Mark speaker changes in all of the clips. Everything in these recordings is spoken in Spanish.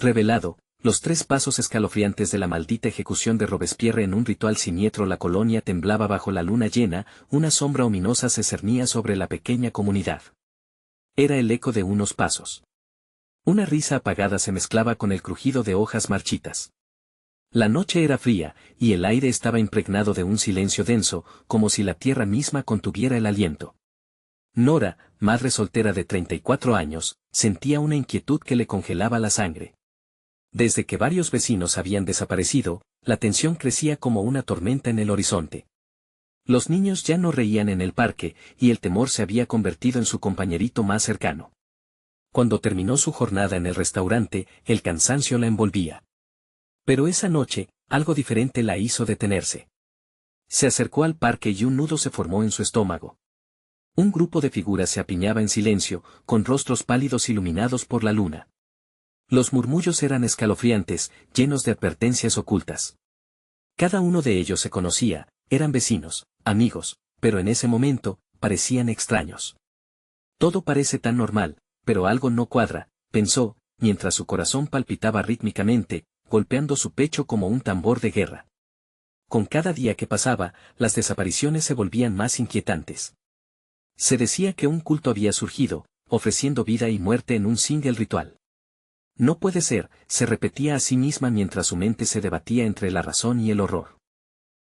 Speaker 1: Revelado, los 3 pasos escalofriantes de la maldita ejecución de Robespierre en un ritual siniestro. La colonia temblaba bajo la luna llena, una sombra ominosa se cernía sobre la pequeña comunidad. Era el eco de unos pasos. Una risa apagada se mezclaba con el crujido de hojas marchitas. La noche era fría, y el aire estaba impregnado de un silencio denso, como si la tierra misma contuviera el aliento. Nora, madre soltera de 34 años, sentía una inquietud que le congelaba la sangre. Desde que varios vecinos habían desaparecido, la tensión crecía como una tormenta en el horizonte. Los niños ya no reían en el parque, y el temor se había convertido en su compañerito más cercano. Cuando terminó su jornada en el restaurante, el cansancio la envolvía. Pero esa noche, algo diferente la hizo detenerse. Se acercó al parque y un nudo se formó en su estómago. Un grupo de figuras se apiñaba en silencio, con rostros pálidos iluminados por la luna. Los murmullos eran escalofriantes, llenos de advertencias ocultas. Cada uno de ellos se conocía, eran vecinos, amigos, pero en ese momento, parecían extraños. Todo parece tan normal, pero algo no cuadra, pensó, mientras su corazón palpitaba rítmicamente, golpeando su pecho como un tambor de guerra. Con cada día que pasaba, las desapariciones se volvían más inquietantes. Se decía que un culto había surgido, ofreciendo vida y muerte en un single ritual. No puede ser, se repetía a sí misma mientras su mente se debatía entre la razón y el horror.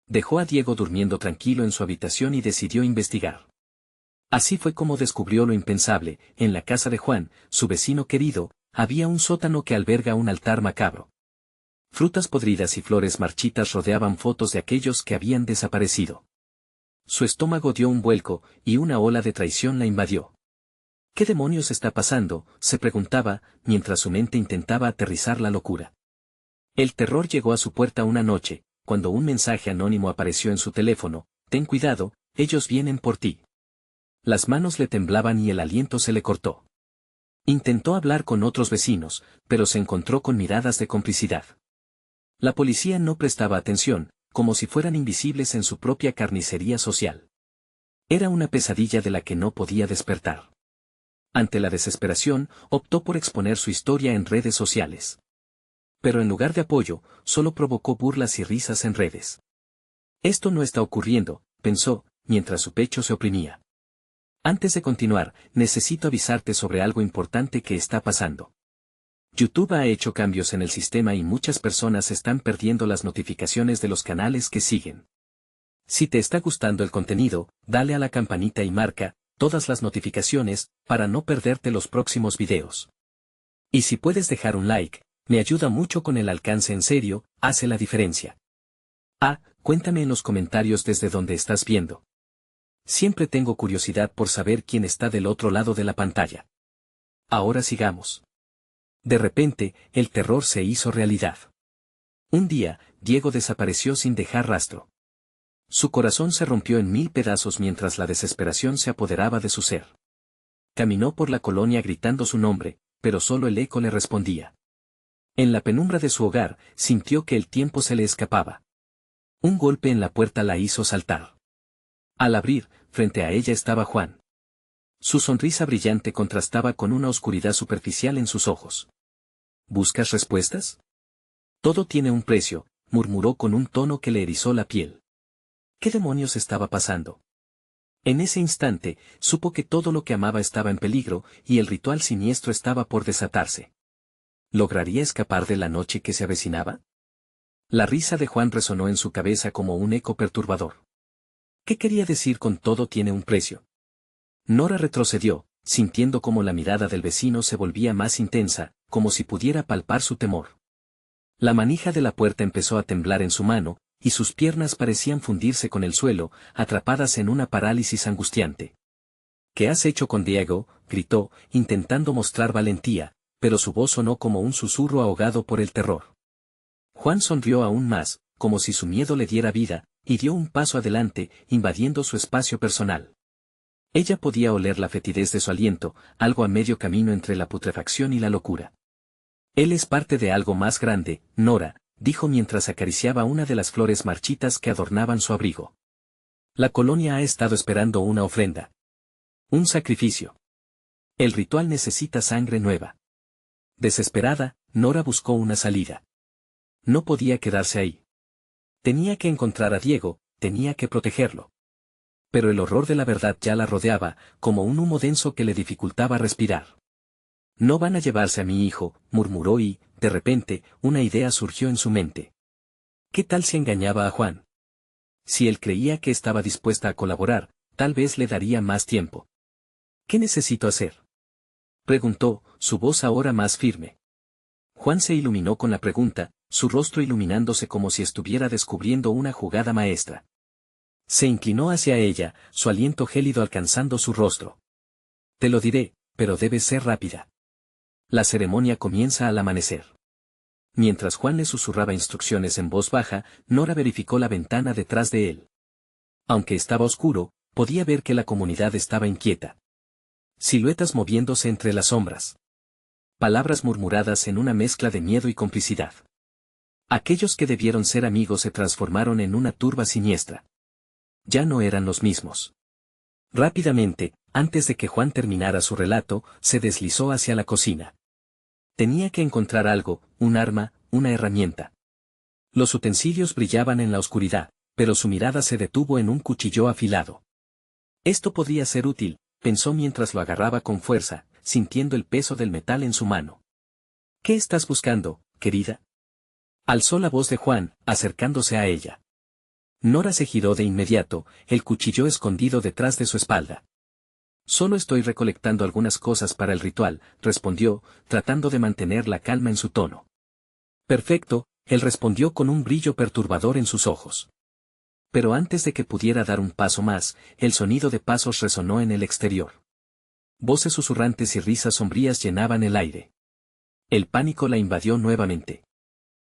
Speaker 1: Dejó a Diego durmiendo tranquilo en su habitación y decidió investigar. Así fue como descubrió lo impensable: en la casa de Juan, su vecino querido, había un sótano que alberga un altar macabro. Frutas podridas y flores marchitas rodeaban fotos de aquellos que habían desaparecido. Su estómago dio un vuelco, y una ola de traición la invadió. ¿Qué demonios está pasando?, se preguntaba, mientras su mente intentaba aterrizar la locura. El terror llegó a su puerta una noche, cuando un mensaje anónimo apareció en su teléfono: ten cuidado, ellos vienen por ti. Las manos le temblaban y el aliento se le cortó. Intentó hablar con otros vecinos, pero se encontró con miradas de complicidad. La policía no prestaba atención, como si fueran invisibles en su propia carnicería social. Era una pesadilla de la que no podía despertar. Ante la desesperación, optó por exponer su historia en redes sociales. Pero en lugar de apoyo, solo provocó burlas y risas en redes. Esto no está ocurriendo, pensó, mientras su pecho se oprimía. Antes de continuar, necesito avisarte sobre algo importante que está pasando. YouTube ha hecho cambios en el sistema y muchas personas están perdiendo las notificaciones de los canales que siguen. Si te está gustando el contenido, dale a la campanita y marca todas las notificaciones, para no perderte los próximos videos. Y si puedes dejar un like, me ayuda mucho con el alcance. En serio, hace la diferencia. Cuéntame en los comentarios desde dónde estás viendo. Siempre tengo curiosidad por saber quién está del otro lado de la pantalla. Ahora sigamos. De repente, el terror se hizo realidad. Un día, Diego desapareció sin dejar rastro. Su corazón se rompió en 1000 pedazos mientras la desesperación se apoderaba de su ser. Caminó por la colonia gritando su nombre, pero solo el eco le respondía. En la penumbra de su hogar, sintió que el tiempo se le escapaba. Un golpe en la puerta la hizo saltar. Al abrir, frente a ella estaba Juan. Su sonrisa brillante contrastaba con una oscuridad superficial en sus ojos. ¿Buscas respuestas? Todo tiene un precio, murmuró con un tono que le erizó la piel. ¿Qué demonios estaba pasando? En ese instante, supo que todo lo que amaba estaba en peligro, y el ritual siniestro estaba por desatarse. ¿Lograría escapar de la noche que se avecinaba? La risa de Juan resonó en su cabeza como un eco perturbador. ¿Qué quería decir con todo tiene un precio? Nora retrocedió, sintiendo como la mirada del vecino se volvía más intensa, como si pudiera palpar su temor. La manija de la puerta empezó a temblar en su mano, y sus piernas parecían fundirse con el suelo, atrapadas en una parálisis angustiante. ¿Qué has hecho con Diego?, gritó, intentando mostrar valentía, pero su voz sonó como un susurro ahogado por el terror. Juan sonrió aún más, como si su miedo le diera vida, y dio un paso adelante, invadiendo su espacio personal. Ella podía oler la fetidez de su aliento, algo a medio camino entre la putrefacción y la locura. Él es parte de algo más grande, Nora, dijo mientras acariciaba una de las flores marchitas que adornaban su abrigo. La colonia ha estado esperando una ofrenda. Un sacrificio. El ritual necesita sangre nueva. Desesperada, Nora buscó una salida. No podía quedarse ahí. Tenía que encontrar a Diego, tenía que protegerlo. Pero el horror de la verdad ya la rodeaba, como un humo denso que le dificultaba respirar. No van a llevarse a mi hijo, murmuró y, de repente, una idea surgió en su mente. ¿Qué tal si engañaba a Juan? Si él creía que estaba dispuesta a colaborar, tal vez le daría más tiempo. ¿Qué necesito hacer?, preguntó, su voz ahora más firme. Juan se iluminó con la pregunta, su rostro iluminándose como si estuviera descubriendo una jugada maestra. Se inclinó hacia ella, su aliento gélido alcanzando su rostro. Te lo diré, pero debes ser rápida. La ceremonia comienza al amanecer. Mientras Juan le susurraba instrucciones en voz baja, Nora verificó la ventana detrás de él. Aunque estaba oscuro, podía ver que la comunidad estaba inquieta. Siluetas moviéndose entre las sombras. Palabras murmuradas en una mezcla de miedo y complicidad. Aquellos que debieron ser amigos se transformaron en una turba siniestra. Ya no eran los mismos. Rápidamente, antes de que Juan terminara su relato, se deslizó hacia la cocina. Tenía que encontrar algo, un arma, una herramienta. Los utensilios brillaban en la oscuridad, pero su mirada se detuvo en un cuchillo afilado. Esto podría ser útil, pensó mientras lo agarraba con fuerza, sintiendo el peso del metal en su mano. ¿Qué estás buscando, querida?, alzó la voz de Juan, acercándose a ella. Nora se giró de inmediato, el cuchillo escondido detrás de su espalda. Solo estoy recolectando algunas cosas para el ritual, respondió, tratando de mantener la calma en su tono. Perfecto, él respondió con un brillo perturbador en sus ojos. Pero antes de que pudiera dar un paso más, el sonido de pasos resonó en el exterior. Voces susurrantes y risas sombrías llenaban el aire. El pánico la invadió nuevamente.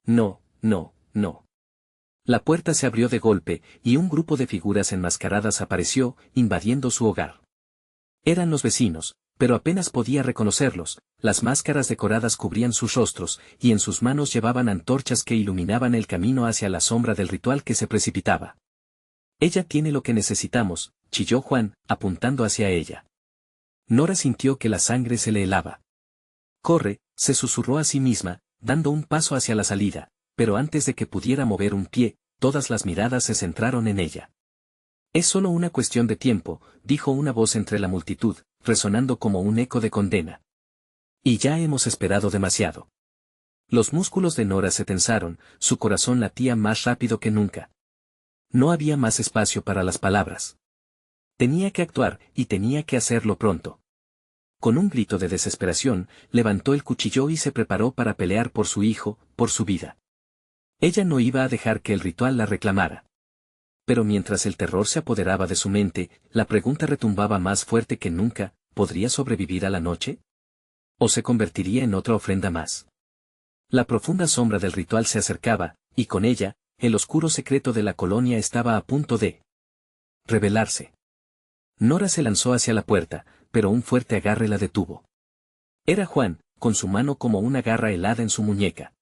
Speaker 1: No, no, no. La puerta se abrió de golpe, y un grupo de figuras enmascaradas apareció, invadiendo su hogar. Eran los vecinos, pero apenas podía reconocerlos, las máscaras decoradas cubrían sus rostros, y en sus manos llevaban antorchas que iluminaban el camino hacia la sombra del ritual que se precipitaba. Ella tiene lo que necesitamos, chilló Juan, apuntando hacia ella. Nora sintió que la sangre se le helaba. Corre, se susurró a sí misma, dando un paso hacia la salida, pero antes de que pudiera mover un pie, todas las miradas se centraron en ella. Es solo una cuestión de tiempo, dijo una voz entre la multitud, resonando como un eco de condena. Y ya hemos esperado demasiado. Los músculos de Nora se tensaron, su corazón latía más rápido que nunca. No había más espacio para las palabras. Tenía que actuar, y tenía que hacerlo pronto. Con un grito de desesperación, levantó el cuchillo y se preparó para pelear por su hijo, por su vida. Ella no iba a dejar que el ritual la reclamara. Pero mientras el terror se apoderaba de su mente, la pregunta retumbaba más fuerte que nunca, ¿podría sobrevivir a la noche? ¿O se convertiría en otra ofrenda más? La profunda sombra del ritual se acercaba, y con ella, el oscuro secreto de la colonia estaba a punto de revelarse. Nora se lanzó hacia la puerta, pero un fuerte agarre la detuvo. Era Juan, con su mano como una garra helada en su muñeca.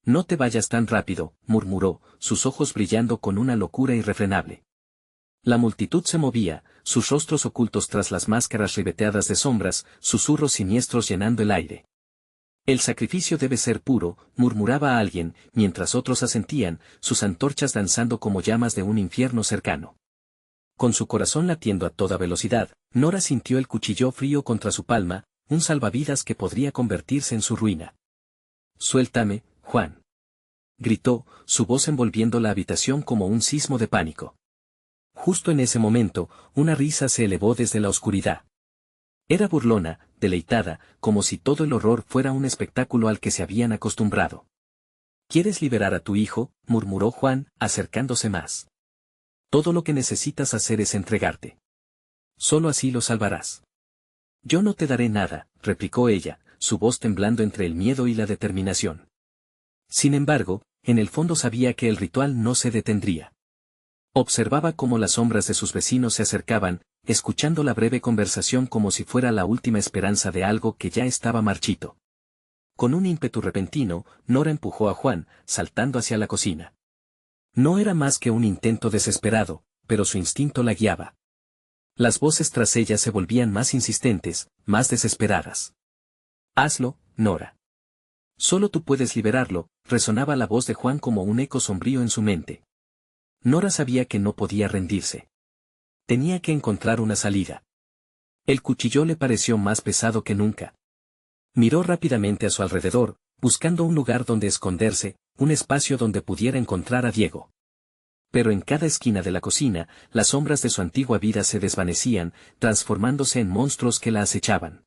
Speaker 1: No te vayas tan rápido, murmuró, sus ojos brillando con una locura irrefrenable. La multitud se movía, sus rostros ocultos tras las máscaras ribeteadas de sombras, susurros siniestros llenando el aire. El sacrificio debe ser puro, murmuraba alguien, mientras otros asentían, sus antorchas danzando como llamas de un infierno cercano. Con su corazón latiendo a toda velocidad, Nora sintió el cuchillo frío contra su palma, un salvavidas que podría convertirse en su ruina. Suéltame, Juan, gritó, su voz envolviendo la habitación como un sismo de pánico. Justo en ese momento, una risa se elevó desde la oscuridad. Era burlona, deleitada, como si todo el horror fuera un espectáculo al que se habían acostumbrado. ¿Quieres liberar a tu hijo?, murmuró Juan, acercándose más. Todo lo que necesitas hacer es entregarte. Solo así lo salvarás. Yo no te daré nada, replicó ella, su voz temblando entre el miedo y la determinación. Sin embargo, en el fondo sabía que el ritual no se detendría. Observaba cómo las sombras de sus vecinos se acercaban, escuchando la breve conversación como si fuera la última esperanza de algo que ya estaba marchito. Con un ímpetu repentino, Nora empujó a Juan, saltando hacia la cocina. No era más que un intento desesperado, pero su instinto la guiaba. Las voces tras ella se volvían más insistentes, más desesperadas. Hazlo, Nora. Solo tú puedes liberarlo, resonaba la voz de Juan como un eco sombrío en su mente. Nora sabía que no podía rendirse. Tenía que encontrar una salida. El cuchillo le pareció más pesado que nunca. Miró rápidamente a su alrededor, buscando un lugar donde esconderse, un espacio donde pudiera encontrar a Diego. Pero en cada esquina de la cocina, las sombras de su antigua vida se desvanecían, transformándose en monstruos que la acechaban.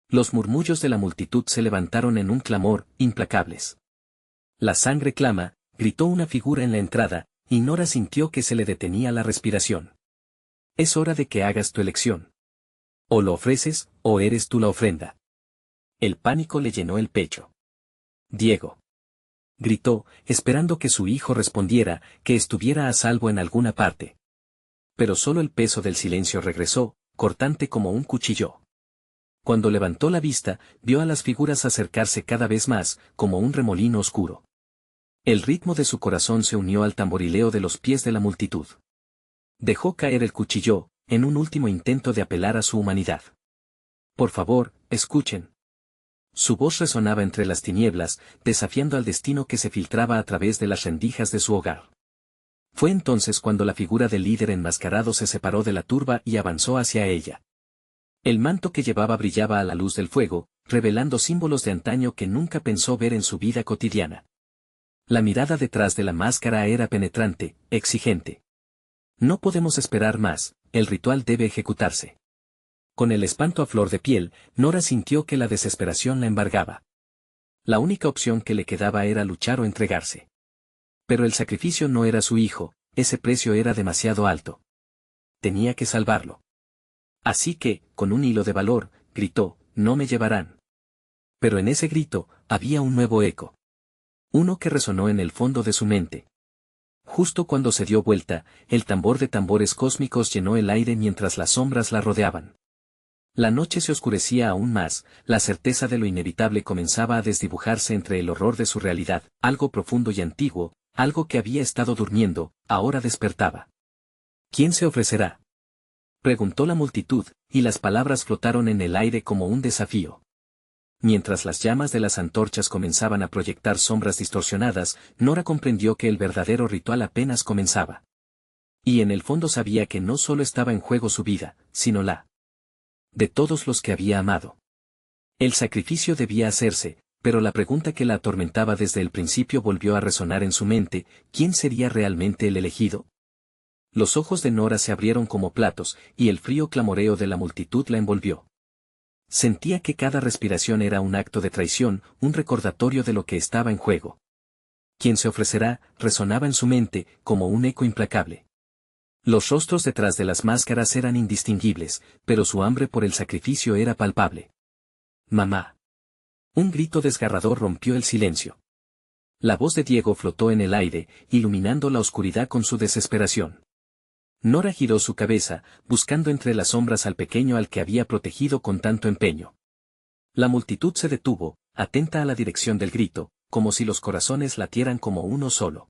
Speaker 1: Los murmullos de la multitud se levantaron en un clamor, implacables. La sangre clama, gritó una figura en la entrada, y Nora sintió que se le detenía la respiración. Es hora de que hagas tu elección. O lo ofreces, o eres tú la ofrenda. El pánico le llenó el pecho. Diego. Gritó, esperando que su hijo respondiera, que estuviera a salvo en alguna parte. Pero solo el peso del silencio regresó, cortante como un cuchillo. Cuando levantó la vista, vio a las figuras acercarse cada vez más, como un remolino oscuro. El ritmo de su corazón se unió al tamborileo de los pies de la multitud. Dejó caer el cuchillo, en un último intento de apelar a su humanidad. Por favor, escuchen. Su voz resonaba entre las tinieblas, desafiando al destino que se filtraba a través de las rendijas de su hogar. Fue entonces cuando la figura del líder enmascarado se separó de la turba y avanzó hacia ella. El manto que llevaba brillaba a la luz del fuego, revelando símbolos de antaño que nunca pensó ver en su vida cotidiana. La mirada detrás de la máscara era penetrante, exigente. No podemos esperar más, el ritual debe ejecutarse. Con el espanto a flor de piel, Nora sintió que la desesperación la embargaba. La única opción que le quedaba era luchar o entregarse. Pero el sacrificio no era su hijo, ese precio era demasiado alto. Tenía que salvarlo. Así que, con un hilo de valor, gritó, no me llevarán. Pero en ese grito, había un nuevo eco. Uno que resonó en el fondo de su mente. Justo cuando se dio vuelta, el tambor de tambores cósmicos llenó el aire mientras las sombras la rodeaban. La noche se oscurecía aún más, la certeza de lo inevitable comenzaba a desdibujarse entre el horror de su realidad, algo profundo y antiguo, algo que había estado durmiendo, ahora despertaba. ¿Quién se ofrecerá?, preguntó la multitud, y las palabras flotaron en el aire como un desafío. Mientras las llamas de las antorchas comenzaban a proyectar sombras distorsionadas, Nora comprendió que el verdadero ritual apenas comenzaba. Y en el fondo sabía que no solo estaba en juego su vida, sino la de todos los que había amado. El sacrificio debía hacerse, pero la pregunta que la atormentaba desde el principio volvió a resonar en su mente, ¿quién sería realmente el elegido? Los ojos de Nora se abrieron como platos, y el frío clamoreo de la multitud la envolvió. Sentía que cada respiración era un acto de traición, un recordatorio de lo que estaba en juego. ¿Quién se ofrecerá?, resonaba en su mente, como un eco implacable. Los rostros detrás de las máscaras eran indistinguibles, pero su hambre por el sacrificio era palpable. ¡Mamá! Un grito desgarrador rompió el silencio. La voz de Diego flotó en el aire, iluminando la oscuridad con su desesperación. Nora giró su cabeza, buscando entre las sombras al pequeño al que había protegido con tanto empeño. La multitud se detuvo, atenta a la dirección del grito, como si los corazones latieran como uno solo.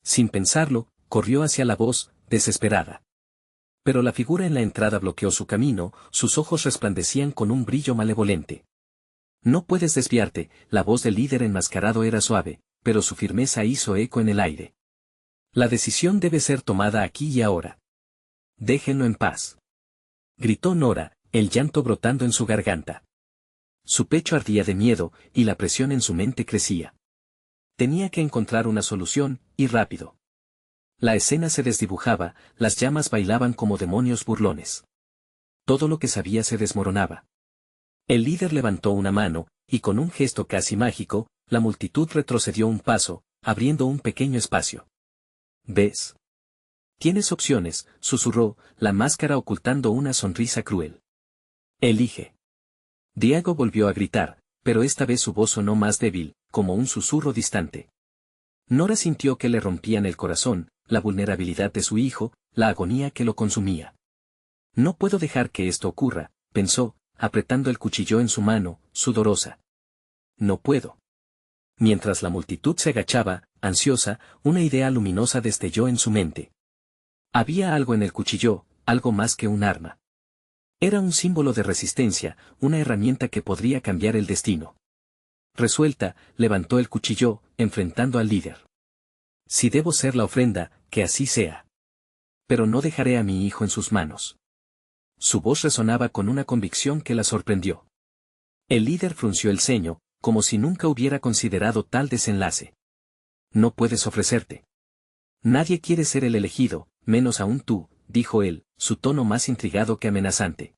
Speaker 1: Sin pensarlo, corrió hacia la voz, desesperada. Pero la figura en la entrada bloqueó su camino, sus ojos resplandecían con un brillo malevolente. No puedes desviarte, la voz del líder enmascarado era suave, pero su firmeza hizo eco en el aire. La decisión debe ser tomada aquí y ahora. Déjenlo en paz. Gritó Nora, el llanto brotando en su garganta. Su pecho ardía de miedo, y la presión en su mente crecía. Tenía que encontrar una solución, y rápido. La escena se desdibujaba, las llamas bailaban como demonios burlones. Todo lo que sabía se desmoronaba. El líder levantó una mano, y con un gesto casi mágico, la multitud retrocedió un paso, abriendo un pequeño espacio. ¿Ves? Tienes opciones, susurró, la máscara ocultando una sonrisa cruel. Elige. Diego volvió a gritar, pero esta vez su voz sonó más débil, como un susurro distante. Nora sintió que le rompían el corazón, la vulnerabilidad de su hijo, la agonía que lo consumía. No puedo dejar que esto ocurra, pensó, apretando el cuchillo en su mano, sudorosa. No puedo. Mientras la multitud se agachaba, ansiosa, una idea luminosa destelló en su mente. Había algo en el cuchillo, algo más que un arma. Era un símbolo de resistencia, una herramienta que podría cambiar el destino. Resuelta, levantó el cuchillo, enfrentando al líder. Si debo ser la ofrenda, que así sea. Pero no dejaré a mi hijo en sus manos. Su voz resonaba con una convicción que la sorprendió. El líder frunció el ceño, como si nunca hubiera considerado tal desenlace. No puedes ofrecerte. Nadie quiere ser el elegido, menos aún tú, dijo él, su tono más intrigado que amenazante.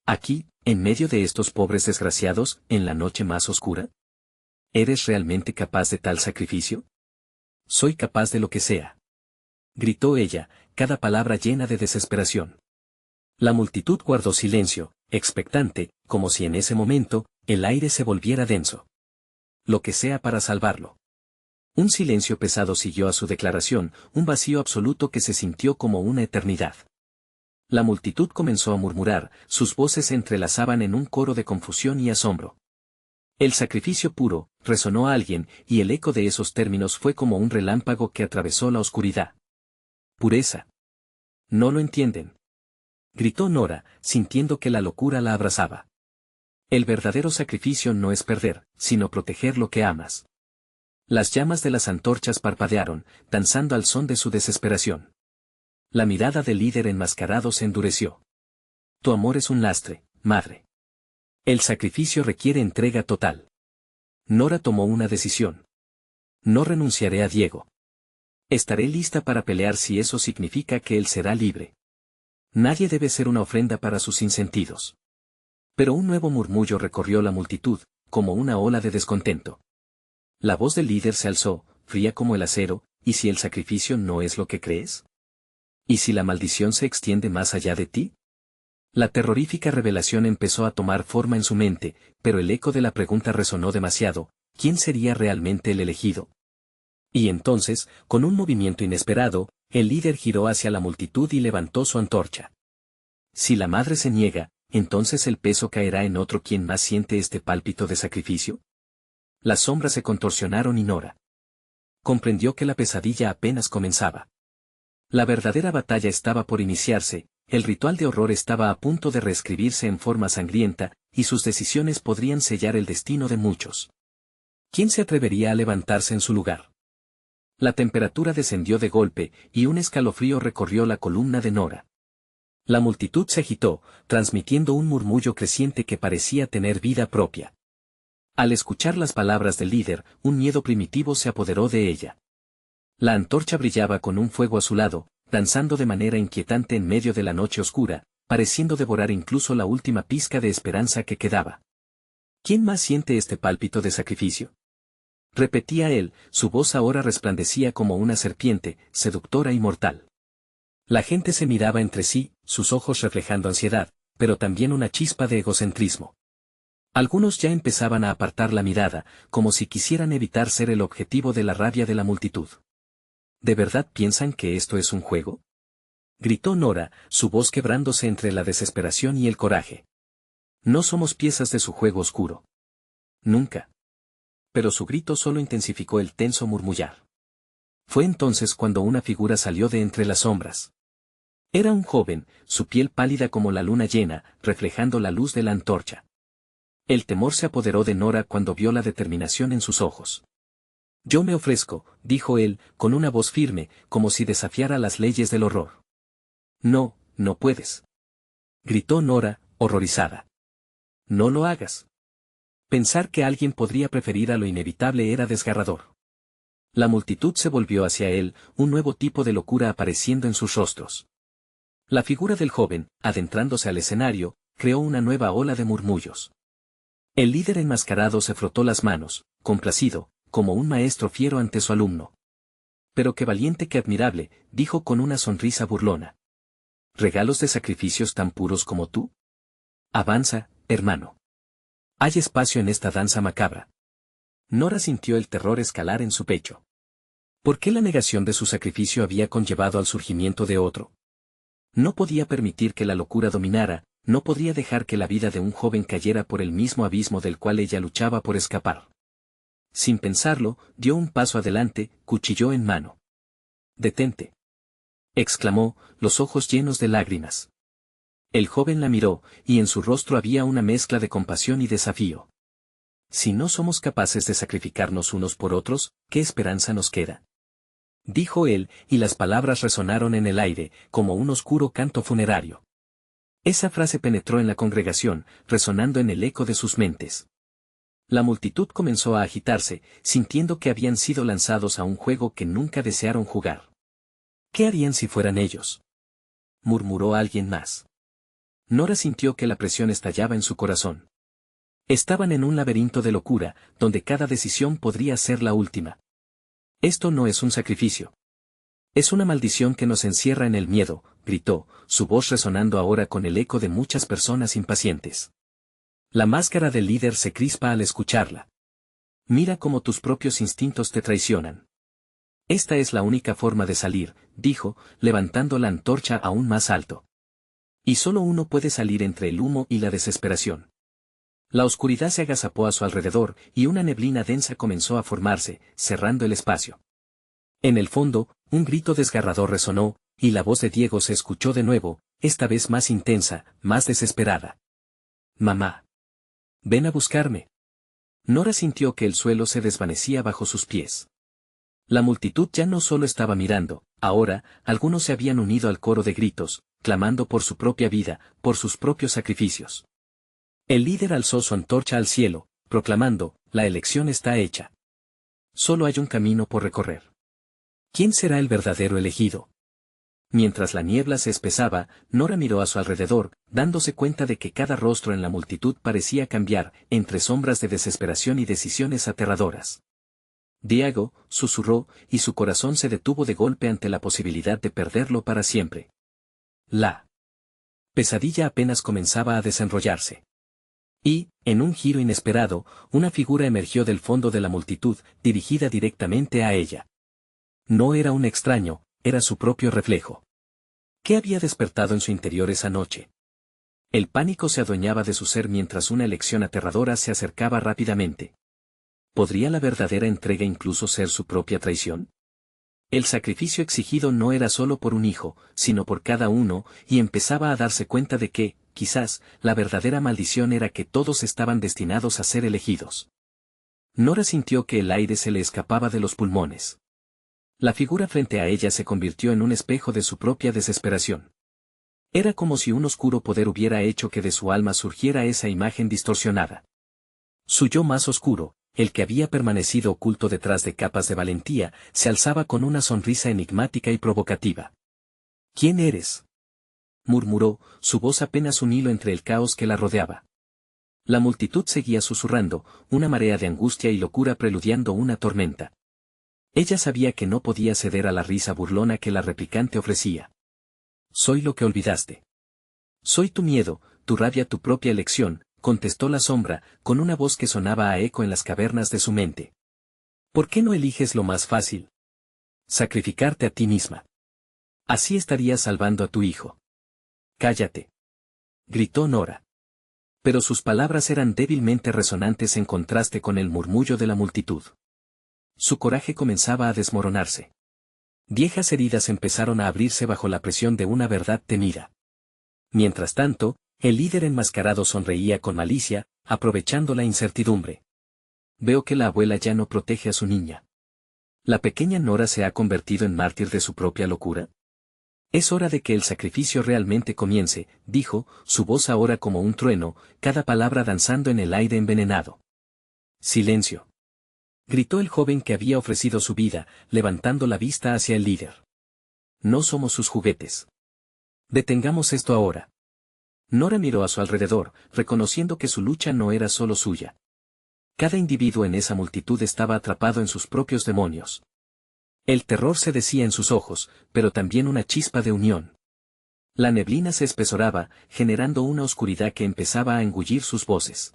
Speaker 1: Aquí, en medio de estos pobres desgraciados, en la noche más oscura. ¿Eres realmente capaz de tal sacrificio? Soy capaz de lo que sea. Gritó ella, cada palabra llena de desesperación. La multitud guardó silencio, expectante, como si en ese momento, el aire se volviera denso. Lo que sea para salvarlo. Un silencio pesado siguió a su declaración, un vacío absoluto que se sintió como una eternidad. La multitud comenzó a murmurar, sus voces se entrelazaban en un coro de confusión y asombro. El sacrificio puro, resonó a alguien, y el eco de esos términos fue como un relámpago que atravesó la oscuridad. Pureza. No lo entienden. Gritó Nora, sintiendo que la locura la abrazaba. El verdadero sacrificio no es perder, sino proteger lo que amas. Las llamas de las antorchas parpadearon, danzando al son de su desesperación. La mirada del líder enmascarado se endureció. Tu amor es un lastre, madre. El sacrificio requiere entrega total. Nora tomó una decisión. No renunciaré a Diego. Estaré lista para pelear si eso significa que él será libre. Nadie debe ser una ofrenda para sus sinsentidos. Pero un nuevo murmullo recorrió la multitud, como una ola de descontento. La voz del líder se alzó, fría como el acero, ¿y si el sacrificio no es lo que crees? ¿Y si la maldición se extiende más allá de ti? La terrorífica revelación empezó a tomar forma en su mente, pero el eco de la pregunta resonó demasiado, ¿quién sería realmente el elegido? Y entonces, con un movimiento inesperado, el líder giró hacia la multitud y levantó su antorcha. Si la madre se niega, ¿entonces el peso caerá en otro quien más siente este pálpito de sacrificio? Las sombras se contorsionaron y Nora comprendió que la pesadilla apenas comenzaba. La verdadera batalla estaba por iniciarse, el ritual de horror estaba a punto de reescribirse en forma sangrienta, y sus decisiones podrían sellar el destino de muchos. ¿Quién se atrevería a levantarse en su lugar? La temperatura descendió de golpe, y un escalofrío recorrió la columna de Nora. La multitud se agitó, transmitiendo un murmullo creciente que parecía tener vida propia. Al escuchar las palabras del líder, un miedo primitivo se apoderó de ella. La antorcha brillaba con un fuego azulado, danzando de manera inquietante en medio de la noche oscura, pareciendo devorar incluso la última pizca de esperanza que quedaba. ¿Quién más siente este pálpito de sacrificio? Repetía él, su voz ahora resplandecía como una serpiente, seductora y mortal. La gente se miraba entre sí, sus ojos reflejando ansiedad, pero también una chispa de egocentrismo. Algunos ya empezaban a apartar la mirada, como si quisieran evitar ser el objetivo de la rabia de la multitud. ¿De verdad piensan que esto es un juego? Gritó Nora, su voz quebrándose entre la desesperación y el coraje. No somos piezas de su juego oscuro. Nunca. Pero su grito solo intensificó el tenso murmullar. Fue entonces cuando una figura salió de entre las sombras. Era un joven, su piel pálida como la luna llena, reflejando la luz de la antorcha. El temor se apoderó de Nora cuando vio la determinación en sus ojos. Yo me ofrezco, dijo él, con una voz firme, como si desafiara las leyes del horror. No, no puedes. Gritó Nora, horrorizada. No lo hagas. Pensar que alguien podría preferir a lo inevitable era desgarrador. La multitud se volvió hacia él, un nuevo tipo de locura apareciendo en sus rostros. La figura del joven, adentrándose al escenario, creó una nueva ola de murmullos. El líder enmascarado se frotó las manos, complacido, como un maestro fiero ante su alumno. Pero qué valiente, qué admirable, dijo con una sonrisa burlona. ¿Regalos de sacrificios tan puros como tú? Avanza, hermano. Hay espacio en esta danza macabra. Nora sintió el terror escalar en su pecho. ¿Por qué la negación de su sacrificio había conllevado al surgimiento de otro? No podía permitir que la locura dominara, no podría dejar que la vida de un joven cayera por el mismo abismo del cual ella luchaba por escapar. Sin pensarlo, dio un paso adelante, cuchillo en mano. «Detente», exclamó, los ojos llenos de lágrimas. El joven la miró, y en su rostro había una mezcla de compasión y desafío. Si no somos capaces de sacrificarnos unos por otros, ¿qué esperanza nos queda? Dijo él, y las palabras resonaron en el aire, como un oscuro canto funerario. Esa frase penetró en la congregación, resonando en el eco de sus mentes. La multitud comenzó a agitarse, sintiendo que habían sido lanzados a un juego que nunca desearon jugar. ¿Qué harían si fueran ellos?, murmuró alguien más. Nora sintió que la presión estallaba en su corazón. Estaban en un laberinto de locura, donde cada decisión podría ser la última. Esto no es un sacrificio. Es una maldición que nos encierra en el miedo, gritó, su voz resonando ahora con el eco de muchas personas impacientes. La máscara del líder se crispa al escucharla. Mira cómo tus propios instintos te traicionan. Esta es la única forma de salir, dijo, levantando la antorcha aún más alto. Y solo uno puede salir entre el humo y la desesperación. La oscuridad se agazapó a su alrededor, y una neblina densa comenzó a formarse, cerrando el espacio. En el fondo, un grito desgarrador resonó, y la voz de Diego se escuchó de nuevo, esta vez más intensa, más desesperada. «Mamá. Ven a buscarme». Nora sintió que el suelo se desvanecía bajo sus pies. La multitud ya no solo estaba mirando, ahora, algunos se habían unido al coro de gritos, clamando por su propia vida, por sus propios sacrificios. El líder alzó su antorcha al cielo, proclamando, la elección está hecha. Solo hay un camino por recorrer. ¿Quién será el verdadero elegido? Mientras la niebla se espesaba, Nora miró a su alrededor, dándose cuenta de que cada rostro en la multitud parecía cambiar, entre sombras de desesperación y decisiones aterradoras. Diego, susurró, y su corazón se detuvo de golpe ante la posibilidad de perderlo para siempre. La pesadilla apenas comenzaba a desenrollarse. Y, en un giro inesperado, una figura emergió del fondo de la multitud, dirigida directamente a ella. No era un extraño, era su propio reflejo. ¿Qué había despertado en su interior esa noche? El pánico se adueñaba de su ser mientras una elección aterradora se acercaba rápidamente. ¿Podría la verdadera entrega incluso ser su propia traición? El sacrificio exigido no era solo por un hijo, sino por cada uno, y empezaba a darse cuenta de que, quizás, la verdadera maldición era que todos estaban destinados a ser elegidos. Nora sintió que el aire se le escapaba de los pulmones. La figura frente a ella se convirtió en un espejo de su propia desesperación. Era como si un oscuro poder hubiera hecho que de su alma surgiera esa imagen distorsionada. Su yo más oscuro, el que había permanecido oculto detrás de capas de valentía, se alzaba con una sonrisa enigmática y provocativa. «¿Quién eres?», murmuró, su voz apenas un hilo entre el caos que la rodeaba. La multitud seguía susurrando, una marea de angustia y locura preludiando una tormenta. Ella sabía que no podía ceder a la risa burlona que la replicante ofrecía. «Soy lo que olvidaste. Soy tu miedo, tu rabia, tu propia elección», contestó la sombra, con una voz que sonaba a eco en las cavernas de su mente. «¿Por qué no eliges lo más fácil? Sacrificarte a ti misma. Así estarías salvando a tu hijo». «Cállate», gritó Nora. Pero sus palabras eran débilmente resonantes en contraste con el murmullo de la multitud. Su coraje comenzaba a desmoronarse. Viejas heridas empezaron a abrirse bajo la presión de una verdad temida. Mientras tanto, el líder enmascarado sonreía con malicia, aprovechando la incertidumbre. «Veo que la abuela ya no protege a su niña. ¿La pequeña Nora se ha convertido en mártir de su propia locura? Es hora de que el sacrificio realmente comience», dijo, su voz ahora como un trueno, cada palabra danzando en el aire envenenado. «Silencio», gritó el joven que había ofrecido su vida, levantando la vista hacia el líder. «No somos sus juguetes. Detengamos esto ahora». Nora miró a su alrededor, reconociendo que su lucha no era solo suya. Cada individuo en esa multitud estaba atrapado en sus propios demonios. El terror se decía en sus ojos, pero también una chispa de unión. La neblina se espesoraba, generando una oscuridad que empezaba a engullir sus voces.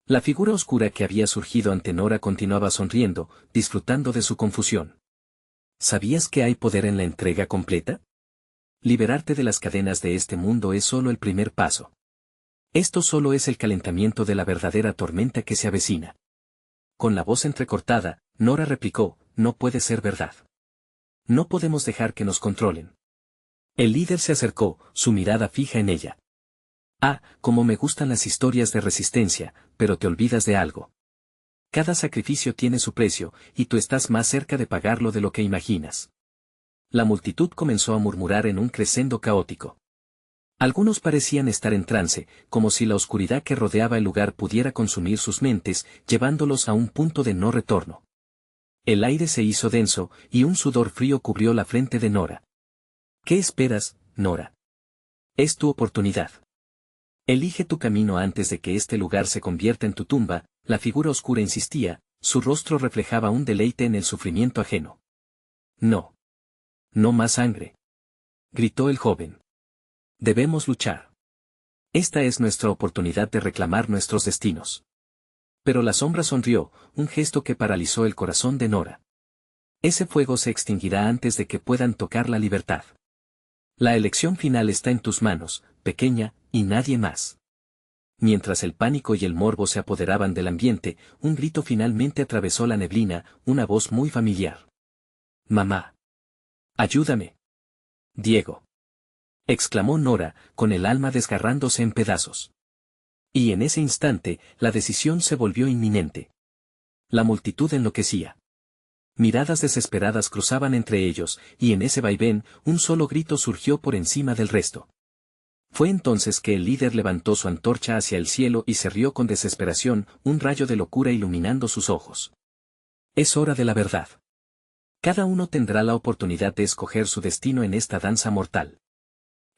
Speaker 1: La figura oscura que había surgido ante Nora continuaba sonriendo, disfrutando de su confusión. ¿Sabías que hay poder en la entrega completa? Liberarte de las cadenas de este mundo es solo el primer paso. Esto solo es el calentamiento de la verdadera tormenta que se avecina. Con la voz entrecortada, Nora replicó, «No puede ser verdad. No podemos dejar que nos controlen». El líder se acercó, su mirada fija en ella. «Ah, cómo me gustan las historias de resistencia, pero te olvidas de algo. Cada sacrificio tiene su precio, y tú estás más cerca de pagarlo de lo que imaginas. La multitud comenzó a murmurar en un crescendo caótico. Algunos parecían estar en trance, como si la oscuridad que rodeaba el lugar pudiera consumir sus mentes, llevándolos a un punto de no retorno. El aire se hizo denso, y un sudor frío cubrió la frente de Nora. ¿Qué esperas, Nora? Es tu oportunidad. Elige tu camino antes de que este lugar se convierta en tu tumba. La figura oscura insistía, su rostro reflejaba un deleite en el sufrimiento ajeno. No. No más sangre. Gritó el joven. Debemos luchar. Esta es nuestra oportunidad de reclamar nuestros destinos. Pero la sombra sonrió, un gesto que paralizó el corazón de Nora. Ese fuego se extinguirá antes de que puedan tocar la libertad. La elección final está en tus manos, pequeña, y nadie más. Mientras el pánico y el morbo se apoderaban del ambiente, un grito finalmente atravesó la neblina, una voz muy familiar. Mamá. Ayúdame. Diego. Exclamó Nora, con el alma desgarrándose en pedazos. Y en ese instante, la decisión se volvió inminente. La multitud enloquecía. Miradas desesperadas cruzaban entre ellos, y en ese vaivén, un solo grito surgió por encima del resto. Fue entonces que el líder levantó su antorcha hacia el cielo y se rió con desesperación, un rayo de locura iluminando sus ojos. Es hora de la verdad. Cada uno tendrá la oportunidad de escoger su destino en esta danza mortal.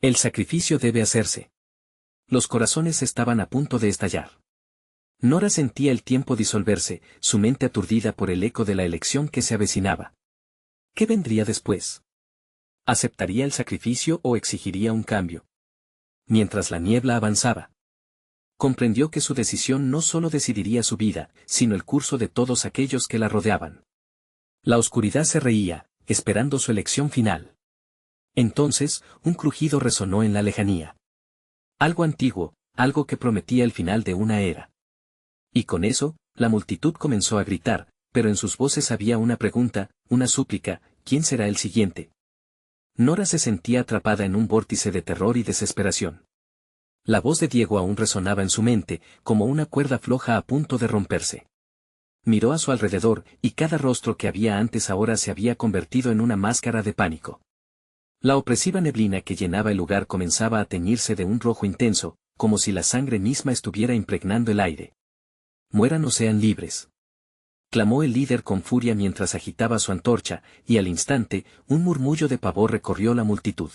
Speaker 1: El sacrificio debe hacerse. Los corazones estaban a punto de estallar. Nora sentía el tiempo disolverse, su mente aturdida por el eco de la elección que se avecinaba. ¿Qué vendría después? ¿Aceptaría el sacrificio o exigiría un cambio? Mientras la niebla avanzaba, comprendió que su decisión no solo decidiría su vida, sino el curso de todos aquellos que la rodeaban. La oscuridad se reía, esperando su elección final. Entonces, un crujido resonó en la lejanía. Algo antiguo, algo que prometía el final de una era. Y con eso, la multitud comenzó a gritar, pero en sus voces había una pregunta, una súplica: ¿quién será el siguiente? Nora se sentía atrapada en un vórtice de terror y desesperación. La voz de Diego aún resonaba en su mente, como una cuerda floja a punto de romperse. Miró a su alrededor, y cada rostro que había antes ahora se había convertido en una máscara de pánico. La opresiva neblina que llenaba el lugar comenzaba a teñirse de un rojo intenso, como si la sangre misma estuviera impregnando el aire. Mueran o sean libres. Clamó el líder con furia mientras agitaba su antorcha, y al instante, un murmullo de pavor recorrió la multitud.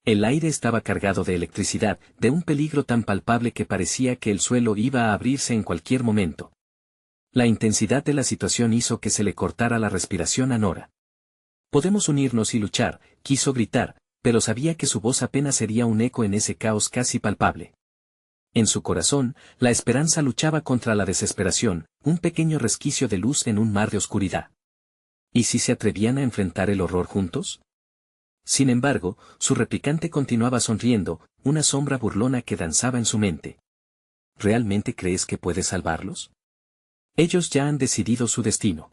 Speaker 1: El aire estaba cargado de electricidad, de un peligro tan palpable que parecía que el suelo iba a abrirse en cualquier momento. La intensidad de la situación hizo que se le cortara la respiración a Nora. Podemos unirnos y luchar, quiso gritar, pero sabía que su voz apenas sería un eco en ese caos casi palpable. En su corazón, la esperanza luchaba contra la desesperación, un pequeño resquicio de luz en un mar de oscuridad. ¿Y si se atrevían a enfrentar el horror juntos? Sin embargo, su replicante continuaba sonriendo, una sombra burlona que danzaba en su mente. ¿Realmente crees que puedes salvarlos? Ellos ya han decidido su destino.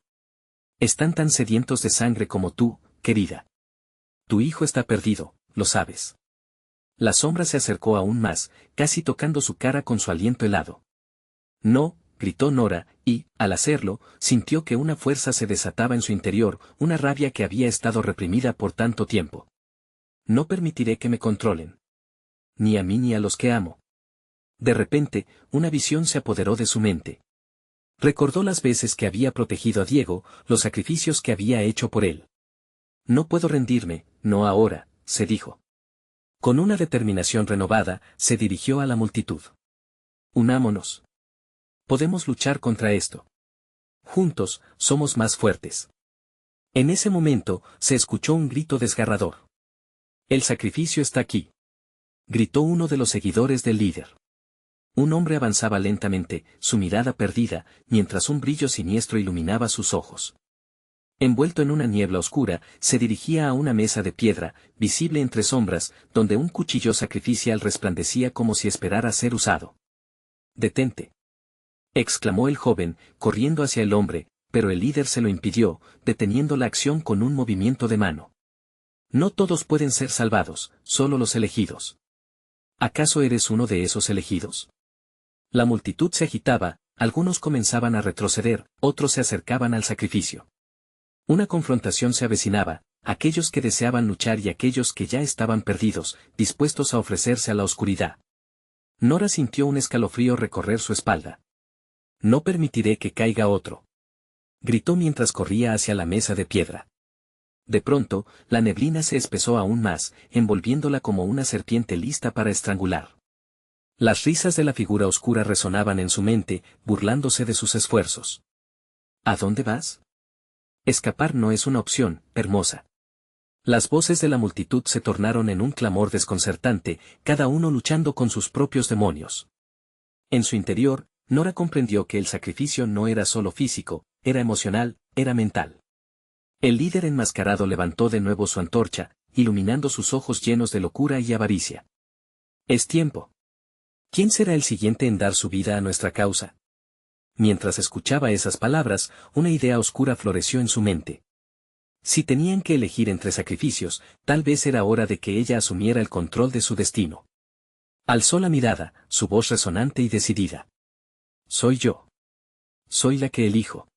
Speaker 1: Están tan sedientos de sangre como tú, querida. Tu hijo está perdido, lo sabes. La sombra se acercó aún más, casi tocando su cara con su aliento helado. No, gritó Nora, y, al hacerlo, sintió que una fuerza se desataba en su interior, una rabia que había estado reprimida por tanto tiempo. No permitiré que me controlen. Ni a mí ni a los que amo. De repente, una visión se apoderó de su mente. Recordó las veces que había protegido a Diego, los sacrificios que había hecho por él. No puedo rendirme, no ahora, se dijo. Con una determinación renovada, se dirigió a la multitud. Unámonos. Podemos luchar contra esto. Juntos, somos más fuertes. En ese momento, se escuchó un grito desgarrador. El sacrificio está aquí. Gritó uno de los seguidores del líder. Un hombre avanzaba lentamente, su mirada perdida, mientras un brillo siniestro iluminaba sus ojos. Envuelto en una niebla oscura, se dirigía a una mesa de piedra, visible entre sombras, donde un cuchillo sacrificial resplandecía como si esperara ser usado. «Detente», exclamó el joven, corriendo hacia el hombre, pero el líder se lo impidió, deteniendo la acción con un movimiento de mano. No todos pueden ser salvados, solo los elegidos. ¿Acaso eres uno de esos elegidos? La multitud se agitaba, Algunos comenzaban a retroceder, otros se acercaban al sacrificio. Una confrontación se avecinaba, aquellos que deseaban luchar y aquellos que ya estaban perdidos, dispuestos a ofrecerse a la oscuridad. Nora sintió un escalofrío recorrer su espalda. No permitiré que caiga otro. Gritó mientras corría hacia la mesa de piedra. De pronto, la neblina se espesó aún más, envolviéndola como una serpiente lista para estrangular. Las risas de la figura oscura resonaban en su mente, burlándose de sus esfuerzos. ¿A dónde vas? Escapar no es una opción, hermosa. Las voces de la multitud se tornaron en un clamor desconcertante, cada uno luchando con sus propios demonios. En su interior, Nora comprendió que el sacrificio no era solo físico, era emocional, era mental. El líder enmascarado levantó de nuevo su antorcha, iluminando sus ojos llenos de locura y avaricia. Es tiempo. ¿Quién será el siguiente en dar su vida a nuestra causa? Mientras escuchaba esas palabras, una idea oscura floreció en su mente. Si tenían que elegir entre sacrificios, tal vez era hora de que ella asumiera el control de su destino. Alzó la mirada, su voz resonante y decidida. Soy yo. Soy la que elijo.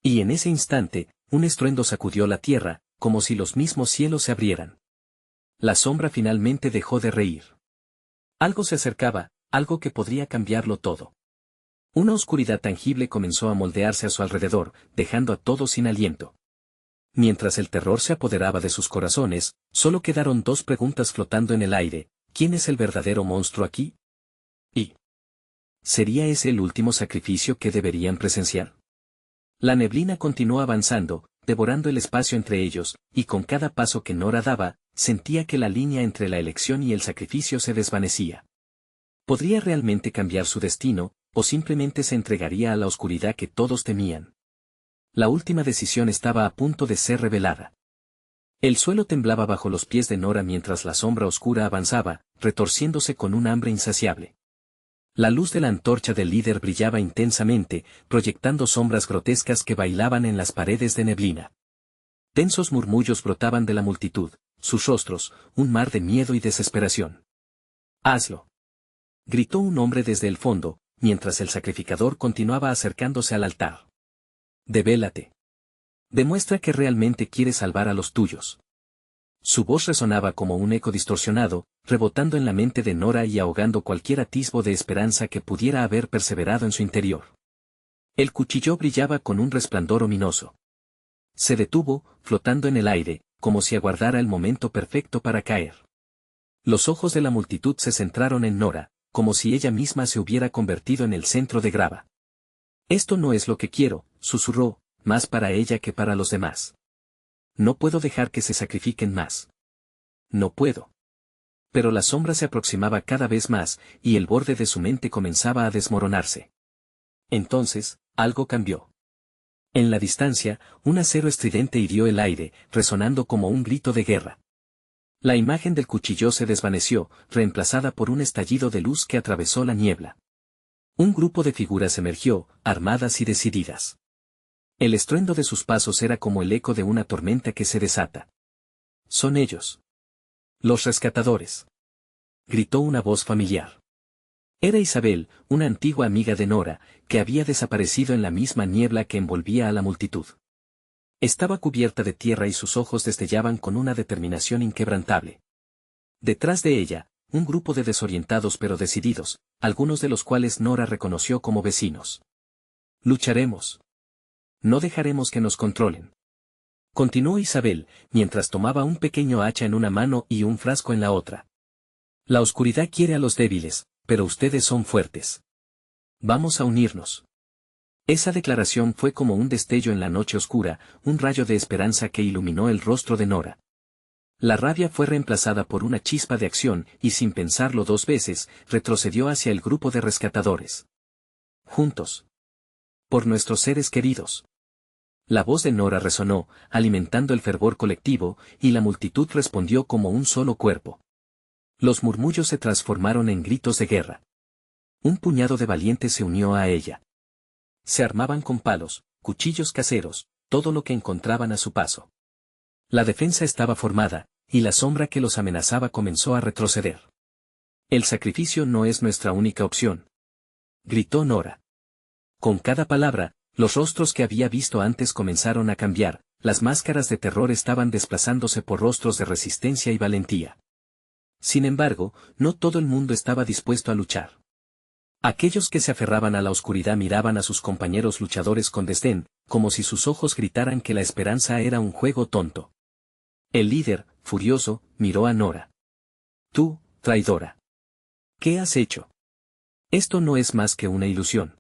Speaker 1: Y en ese instante, un estruendo sacudió la tierra, como si los mismos cielos se abrieran. La sombra finalmente dejó de reír. Algo se acercaba, algo que podría cambiarlo todo. Una oscuridad tangible comenzó a moldearse a su alrededor, dejando a todos sin aliento. Mientras el terror se apoderaba de sus corazones, solo quedaron dos preguntas flotando en el aire: ¿quién es el verdadero monstruo aquí? ¿Y sería ese el último sacrificio que deberían presenciar? La neblina continuó avanzando, devorando el espacio entre ellos, y con cada paso que Nora daba, sentía que la línea entre la elección y el sacrificio se desvanecía. ¿Podría realmente cambiar su destino, o simplemente se entregaría a la oscuridad que todos temían? La última decisión estaba a punto de ser revelada. El suelo temblaba bajo los pies de Nora mientras la sombra oscura avanzaba, retorciéndose con un hambre insaciable. La luz de la antorcha del líder brillaba intensamente, proyectando sombras grotescas que bailaban en las paredes de neblina. Tensos murmullos brotaban de la multitud, sus rostros, un mar de miedo y desesperación. «Hazlo», gritó un hombre desde el fondo, mientras el sacrificador continuaba acercándose al altar. «Devélate. Demuestra que realmente quieres salvar a los tuyos». Su voz resonaba como un eco distorsionado, rebotando en la mente de Nora y ahogando cualquier atisbo de esperanza que pudiera haber perseverado en su interior. El cuchillo brillaba con un resplandor ominoso. Se detuvo, flotando en el aire, como si aguardara el momento perfecto para caer. Los ojos de la multitud se centraron en Nora, como si ella misma se hubiera convertido en el centro de grava. «Esto no es lo que quiero», susurró, «más para ella que para los demás. No puedo dejar que se sacrifiquen más. No puedo». Pero la sombra se aproximaba cada vez más, y el borde de su mente comenzaba a desmoronarse. Entonces, algo cambió. En la distancia, un acero estridente hirió el aire, resonando como un grito de guerra. La imagen del cuchillo se desvaneció, reemplazada por un estallido de luz que atravesó la niebla. Un grupo de figuras emergió, armadas y decididas. El estruendo de sus pasos era como el eco de una tormenta que se desata. «Son ellos. Los rescatadores», gritó una voz familiar. Era Isabel, una antigua amiga de Nora, que había desaparecido en la misma niebla que envolvía a la multitud. Estaba cubierta de tierra y sus ojos destellaban con una determinación inquebrantable. Detrás de ella, un grupo de desorientados pero decididos, algunos de los cuales Nora reconoció como vecinos. «Lucharemos. No dejaremos que nos controlen», continuó Isabel, mientras tomaba un pequeño hacha en una mano y un frasco en la otra. «La oscuridad quiere a los débiles, pero ustedes son fuertes. Vamos a unirnos». Esa declaración fue como un destello en la noche oscura, un rayo de esperanza que iluminó el rostro de Nora. La rabia fue reemplazada por una chispa de acción y sin pensarlo dos veces, retrocedió hacia el grupo de rescatadores. «Juntos. Por nuestros seres queridos». La voz de Nora resonó, alimentando el fervor colectivo, y la multitud respondió como un solo cuerpo. Los murmullos se transformaron en gritos de guerra. Un puñado de valientes se unió a ella. Se armaban con palos, cuchillos caseros, todo lo que encontraban a su paso. La defensa estaba formada, y la sombra que los amenazaba comenzó a retroceder. «El sacrificio no es nuestra única opción», gritó Nora. Con cada palabra, los rostros que había visto antes comenzaron a cambiar, las máscaras de terror estaban desplazándose por rostros de resistencia y valentía. Sin embargo, no todo el mundo estaba dispuesto a luchar. Aquellos que se aferraban a la oscuridad miraban a sus compañeros luchadores con desdén, como si sus ojos gritaran que la esperanza era un juego tonto. El líder, furioso, miró a Nora. Tú, traidora. ¿Qué has hecho? Esto no es más que una ilusión.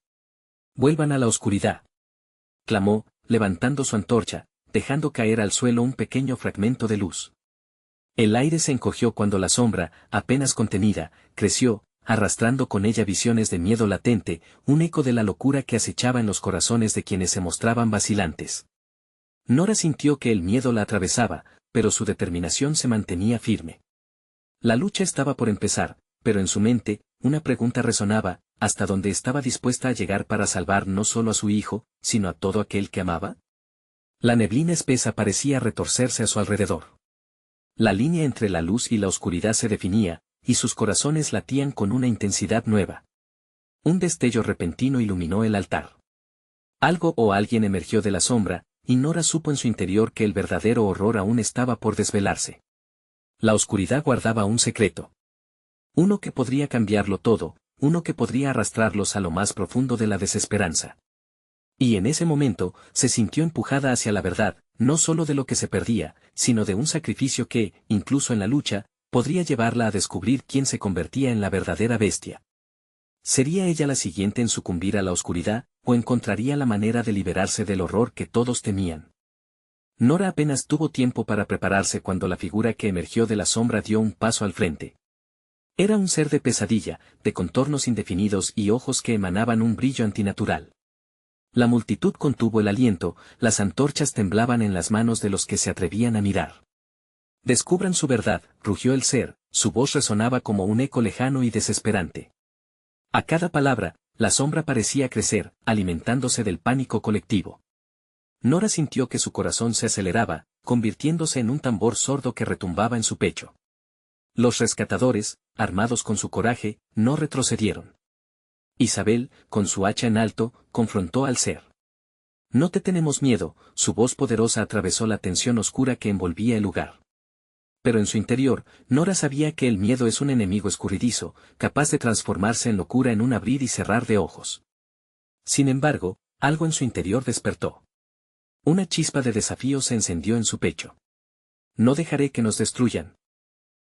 Speaker 1: Vuelvan a la oscuridad. Clamó, levantando su antorcha, dejando caer al suelo un pequeño fragmento de luz. El aire se encogió cuando la sombra, apenas contenida, creció, arrastrando con ella visiones de miedo latente, un eco de la locura que acechaba en los corazones de quienes se mostraban vacilantes. Nora sintió que el miedo la atravesaba, pero su determinación se mantenía firme. La lucha estaba por empezar, pero en su mente, una pregunta resonaba: ¿hasta dónde estaba dispuesta a llegar para salvar no solo a su hijo, sino a todo aquel que amaba? La neblina espesa parecía retorcerse a su alrededor. La línea entre la luz y la oscuridad se definía, y sus corazones latían con una intensidad nueva. Un destello repentino iluminó el altar. Algo o alguien emergió de la sombra, y Nora supo en su interior que el verdadero horror aún estaba por desvelarse. La oscuridad guardaba un secreto. Uno que podría cambiarlo todo, uno que podría arrastrarlos a lo más profundo de la desesperanza. Y en ese momento, se sintió empujada hacia la verdad, no solo de lo que se perdía, sino de un sacrificio que, incluso en la lucha, podría llevarla a descubrir quién se convertía en la verdadera bestia. ¿Sería ella la siguiente en sucumbir a la oscuridad, o encontraría la manera de liberarse del horror que todos temían? Nora apenas tuvo tiempo para prepararse cuando la figura que emergió de la sombra dio un paso al frente. Era un ser de pesadilla, de contornos indefinidos y ojos que emanaban un brillo antinatural. La multitud contuvo el aliento, las antorchas temblaban en las manos de los que se atrevían a mirar. Descubran su verdad, rugió el ser, su voz resonaba como un eco lejano y desesperante. A cada palabra, la sombra parecía crecer, alimentándose del pánico colectivo. Nora sintió que su corazón se aceleraba, convirtiéndose en un tambor sordo que retumbaba en su pecho. Los rescatadores, armados con su coraje, no retrocedieron. Isabel, con su hacha en alto, confrontó al ser. No te tenemos miedo, su voz poderosa atravesó la tensión oscura que envolvía el lugar. Pero en su interior, Nora sabía que el miedo es un enemigo escurridizo, capaz de transformarse en locura en un abrir y cerrar de ojos. Sin embargo, algo en su interior despertó. Una chispa de desafío se encendió en su pecho. No dejaré que nos destruyan,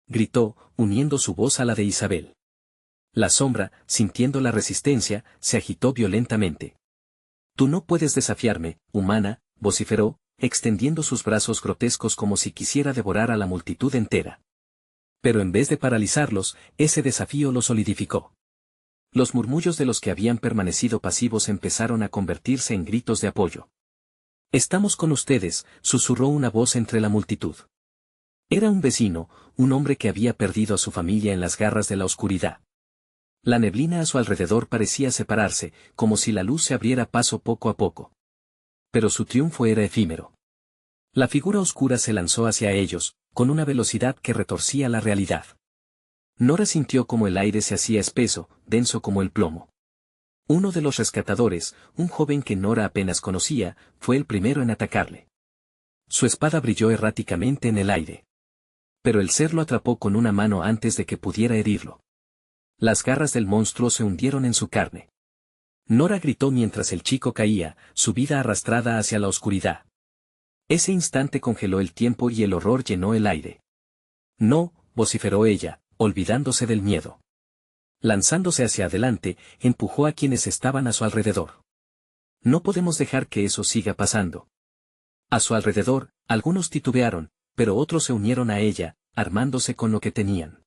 Speaker 1: gritó, uniendo su voz a la de Isabel. La sombra, sintiendo la resistencia, se agitó violentamente. Tú no puedes desafiarme, humana, vociferó, extendiendo sus brazos grotescos como si quisiera devorar a la multitud entera. Pero en vez de paralizarlos, ese desafío los solidificó. Los murmullos de los que habían permanecido pasivos empezaron a convertirse en gritos de apoyo. Estamos con ustedes, susurró una voz entre la multitud. Era un vecino, un hombre que había perdido a su familia en las garras de la oscuridad. La neblina a su alrededor parecía separarse, como si la luz se abriera paso poco a poco. Pero su triunfo era efímero. La figura oscura se lanzó hacia ellos, con una velocidad que retorcía la realidad. Nora sintió como el aire se hacía espeso, denso como el plomo. Uno de los rescatadores, un joven que Nora apenas conocía, fue el primero en atacarle. Su espada brilló erráticamente en el aire. Pero el ser lo atrapó con una mano antes de que pudiera herirlo. Las garras del monstruo se hundieron en su carne. Nora gritó mientras el chico caía, su vida arrastrada hacia la oscuridad. Ese instante congeló el tiempo y el horror llenó el aire. No, vociferó ella, olvidándose del miedo. Lanzándose hacia adelante, empujó a quienes estaban a su alrededor. No podemos dejar que eso siga pasando. A su alrededor, algunos titubearon, pero otros se unieron a ella, armándose con lo que tenían.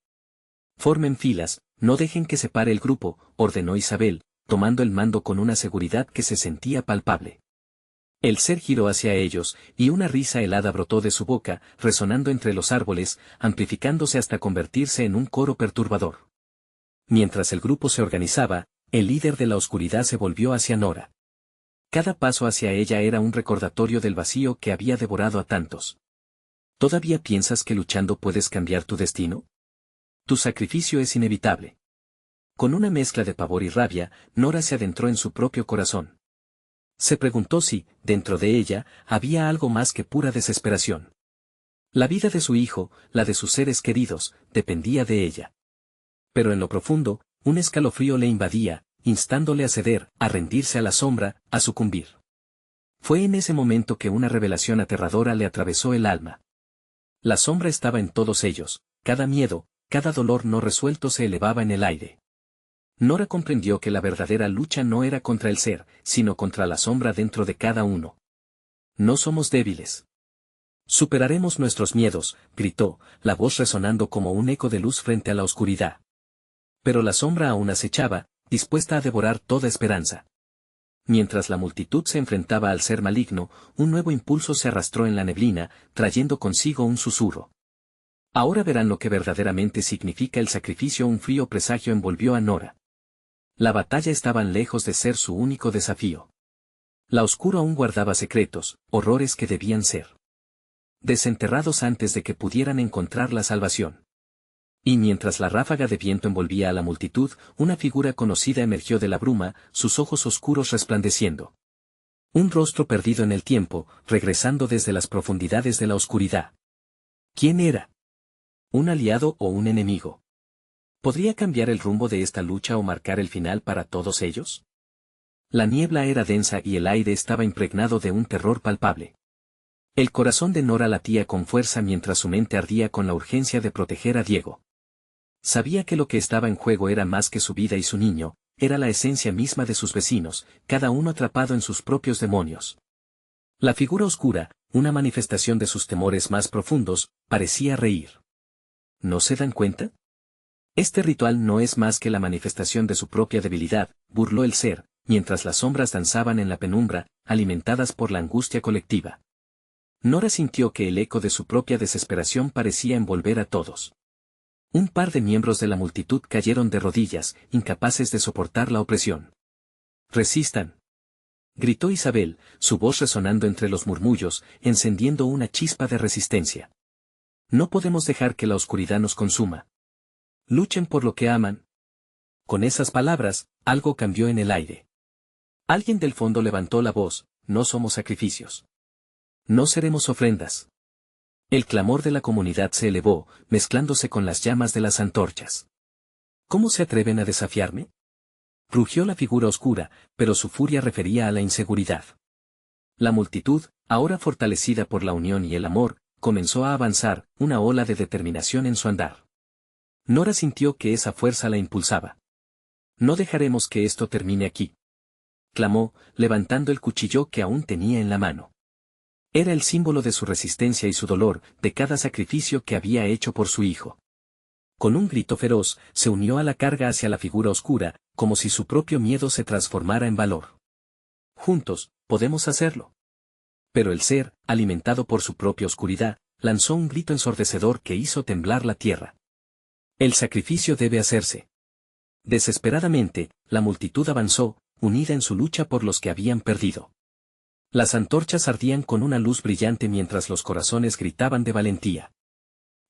Speaker 1: Formen filas, no dejen que se pare el grupo, ordenó Isabel, tomando el mando con una seguridad que se sentía palpable. El ser giró hacia ellos, y una risa helada brotó de su boca, resonando entre los árboles, amplificándose hasta convertirse en un coro perturbador. Mientras el grupo se organizaba, el líder de la oscuridad se volvió hacia Nora. Cada paso hacia ella era un recordatorio del vacío que había devorado a tantos. ¿Todavía piensas que luchando puedes cambiar tu destino? Tu sacrificio es inevitable. Con una mezcla de pavor y rabia, Nora se adentró en su propio corazón. Se preguntó si, dentro de ella, había algo más que pura desesperación. La vida de su hijo, la de sus seres queridos, dependía de ella. Pero en lo profundo, un escalofrío le invadía, instándole a ceder, a rendirse a la sombra, a sucumbir. Fue en ese momento que una revelación aterradora le atravesó el alma. La sombra estaba en todos ellos, cada miedo, cada dolor no resuelto se elevaba en el aire. Nora comprendió que la verdadera lucha no era contra el ser, sino contra la sombra dentro de cada uno. No somos débiles. Superaremos nuestros miedos, gritó, la voz resonando como un eco de luz frente a la oscuridad. Pero la sombra aún acechaba, dispuesta a devorar toda esperanza. Mientras la multitud se enfrentaba al ser maligno, un nuevo impulso se arrastró en la neblina, trayendo consigo un susurro. Ahora verán lo que verdaderamente significa el sacrificio. Un frío presagio envolvió a Nora. La batalla estaba lejos de ser su único desafío. La oscura aún guardaba secretos, horrores que debían ser desenterrados antes de que pudieran encontrar la salvación. Y mientras la ráfaga de viento envolvía a la multitud, una figura conocida emergió de la bruma, sus ojos oscuros resplandeciendo. Un rostro perdido en el tiempo, regresando desde las profundidades de la oscuridad. ¿Quién era? ¿Un aliado o un enemigo? ¿Podría cambiar el rumbo de esta lucha o marcar el final para todos ellos? La niebla era densa y el aire estaba impregnado de un terror palpable. El corazón de Nora latía con fuerza mientras su mente ardía con la urgencia de proteger a Diego. Sabía que lo que estaba en juego era más que su vida y su niño, era la esencia misma de sus vecinos, cada uno atrapado en sus propios demonios. La figura oscura, una manifestación de sus temores más profundos, parecía reír. ¿No se dan cuenta? Este ritual no es más que la manifestación de su propia debilidad, burló el ser, mientras las sombras danzaban en la penumbra, alimentadas por la angustia colectiva. Nora sintió que el eco de su propia desesperación parecía envolver a todos. Un par de miembros de la multitud cayeron de rodillas, incapaces de soportar la opresión. ¡Resistan!, gritó Isabel, su voz resonando entre los murmullos, encendiendo una chispa de resistencia. No podemos dejar que la oscuridad nos consuma. Luchen por lo que aman. Con esas palabras, algo cambió en el aire. Alguien del fondo levantó la voz: no somos sacrificios. No seremos ofrendas. El clamor de la comunidad se elevó, mezclándose con las llamas de las antorchas. ¿Cómo se atreven a desafiarme?, rugió la figura oscura, pero su furia refería a la inseguridad. La multitud, ahora fortalecida por la unión y el amor, comenzó a avanzar, una ola de determinación en su andar. Nora sintió que esa fuerza la impulsaba. No dejaremos que esto termine aquí, clamó, levantando el cuchillo que aún tenía en la mano. Era el símbolo de su resistencia y su dolor, de cada sacrificio que había hecho por su hijo. Con un grito feroz, se unió a la carga hacia la figura oscura, como si su propio miedo se transformara en valor. Juntos, podemos hacerlo. Pero el ser, alimentado por su propia oscuridad, lanzó un grito ensordecedor que hizo temblar la tierra. El sacrificio debe hacerse. Desesperadamente, la multitud avanzó, unida en su lucha por los que habían perdido. Las antorchas ardían con una luz brillante mientras los corazones gritaban de valentía.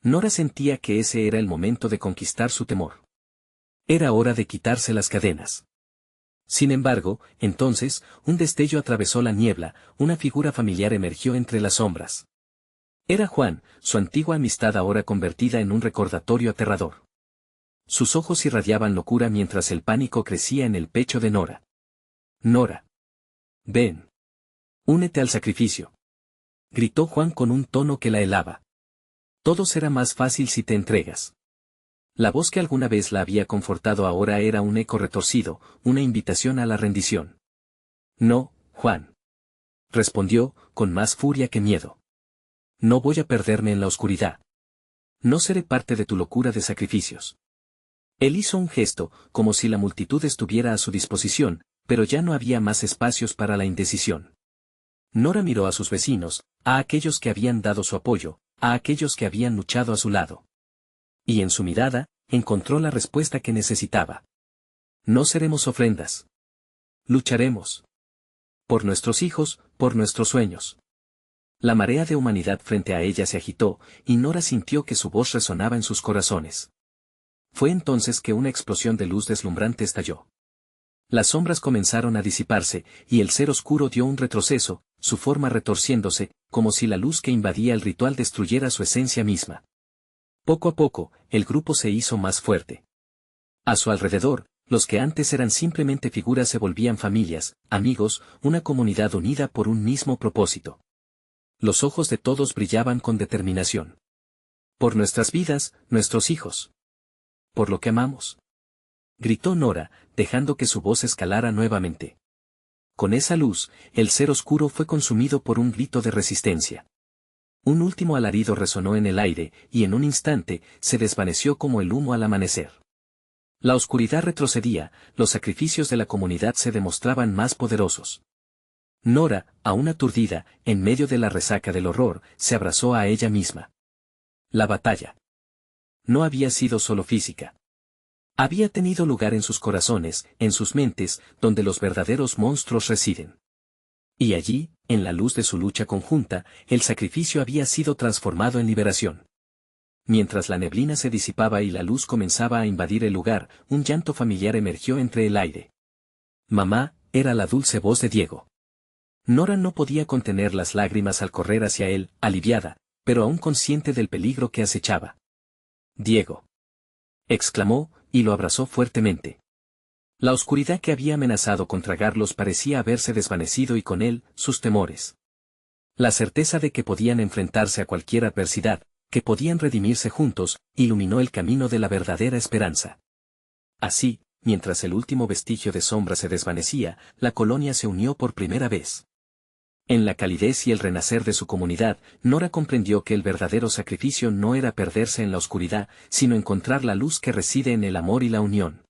Speaker 1: Nora sentía que ese era el momento de conquistar su temor. Era hora de quitarse las cadenas. Sin embargo, entonces, un destello atravesó la niebla, una figura familiar emergió entre las sombras. Era Juan, su antigua amistad ahora convertida en un recordatorio aterrador. Sus ojos irradiaban locura mientras el pánico crecía en el pecho de Nora. Nora. Ven. Únete al sacrificio. Gritó Juan con un tono que la helaba. Todo será más fácil si te entregas. La voz que alguna vez la había confortado ahora era un eco retorcido, una invitación a la rendición. No, Juan. Respondió, con más furia que miedo. No voy a perderme en la oscuridad. No seré parte de tu locura de sacrificios. Él hizo un gesto, como si la multitud estuviera a su disposición, pero ya no había más espacios para la indecisión. Nora miró a sus vecinos, a aquellos que habían dado su apoyo, a aquellos que habían luchado a su lado. Y en su mirada, encontró la respuesta que necesitaba. No seremos ofrendas. Lucharemos. Por nuestros hijos, por nuestros sueños. La marea de humanidad frente a ella se agitó, y Nora sintió que su voz resonaba en sus corazones. Fue entonces que una explosión de luz deslumbrante estalló. Las sombras comenzaron a disiparse, y el ser oscuro dio un retroceso, su forma retorciéndose, como si la luz que invadía el ritual destruyera su esencia misma. Poco a poco, el grupo se hizo más fuerte. A su alrededor, los que antes eran simplemente figuras se volvían familias, amigos, una comunidad unida por un mismo propósito. Los ojos de todos brillaban con determinación. Por nuestras vidas, nuestros hijos. Por lo que amamos. Gritó Nora, dejando que su voz escalara nuevamente. Con esa luz, el ser oscuro fue consumido por un grito de resistencia. Un último alarido resonó en el aire, y en un instante, se desvaneció como el humo al amanecer. La oscuridad retrocedía, los sacrificios de la comunidad se demostraban más poderosos. Nora, aún aturdida, en medio de la resaca del horror, se abrazó a ella misma. La batalla no había sido solo física. Había tenido lugar en sus corazones, en sus mentes, donde los verdaderos monstruos residen. Y allí, en la luz de su lucha conjunta, el sacrificio había sido transformado en liberación. Mientras la neblina se disipaba y la luz comenzaba a invadir el lugar, un llanto familiar emergió entre el aire. Mamá, era la dulce voz de Diego. Nora no podía contener las lágrimas al correr hacia él, aliviada, pero aún consciente del peligro que acechaba. Diego. Exclamó, y lo abrazó fuertemente. La oscuridad que había amenazado con tragarlos parecía haberse desvanecido y con él, sus temores. La certeza de que podían enfrentarse a cualquier adversidad, que podían redimirse juntos, iluminó el camino de la verdadera esperanza. Así, mientras el último vestigio de sombra se desvanecía, la colonia se unió por primera vez. En la calidez y el renacer de su comunidad, Nora comprendió que el verdadero sacrificio no era perderse en la oscuridad, sino encontrar la luz que reside en el amor y la unión.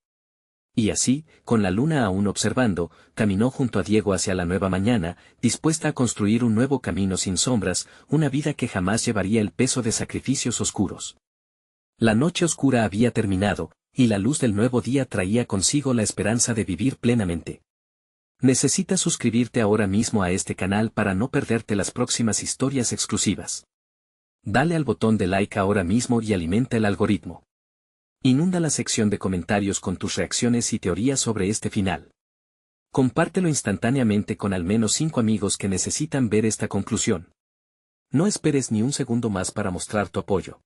Speaker 1: Y así, con la luna aún observando, caminó junto a Diego hacia la nueva mañana, dispuesta a construir un nuevo camino sin sombras, una vida que jamás llevaría el peso de sacrificios oscuros. La noche oscura había terminado, y la luz del nuevo día traía consigo la esperanza de vivir plenamente. Necesitas suscribirte ahora mismo a este canal para no perderte las próximas historias exclusivas. Dale al botón de like ahora mismo y alimenta el algoritmo. Inunda la sección de comentarios con tus reacciones y teorías sobre este final. Compártelo instantáneamente con al menos 5 amigos que necesitan ver esta conclusión. No esperes ni un segundo más para mostrar tu apoyo.